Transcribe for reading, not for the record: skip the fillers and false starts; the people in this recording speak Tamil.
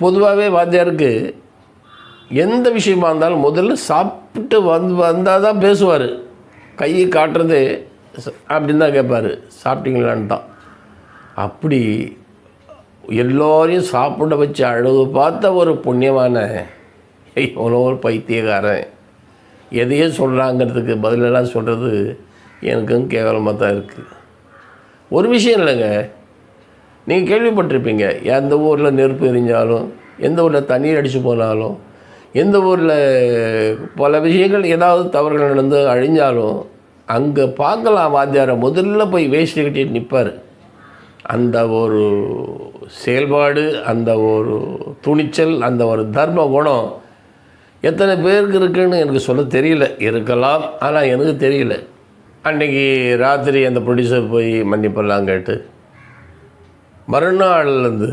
பொதுவாகவே வாத்தியாருக்கு எந்த விஷயமா இருந்தாலும் முதல்ல சாப்பிட்டு வந்தால் தான் பேசுவார். கையை காட்டுறது அப்படின்னு தான் கேட்பார், சாப்பிட்டீங்களான்னு தான். அப்படி எல்லோரையும் சாப்பிட வச்சு அழகு பார்த்த ஒரு புண்ணியமான எவ்வளோ ஒரு பைத்தியக்காரன் எதையும் சொல்கிறாங்கிறதுக்கு பதிலெல்லாம் சொல்கிறது எனக்கும் கேவலமாக தான் இருக்குது. ஒரு விஷயம் இல்லைங்க, நீங்கள் கேள்விப்பட்டிருப்பீங்க, எந்த ஊரில் நெருப்பு எரிஞ்சாலும், எந்த ஊரில் தண்ணீர் அடித்து போனாலும், எந்த ஊரில் பல விஷயங்கள் ஏதாவது தவறுகள் நடந்து அழிஞ்சாலும் அங்கே பார்க்கலாம் வாத்தியாரை முதல்ல போய் வேஷ்டி கட்டிட்டு நிற்பார். அந்த ஒரு செயல்பாடு, அந்த ஒரு துணிச்சல், அந்த ஒரு தர்ம குணம் எத்தனை பேருக்கு இருக்குதுன்னு எனக்கு சொல்ல தெரியல. இருக்கலாம், ஆனால் எனக்கு தெரியல. அன்றைக்கி ராத்திரி அந்த ப்ரொடியூசர் போய் மன்னிப்பெல்லாம் கேட்டு மறுநாள்லேருந்து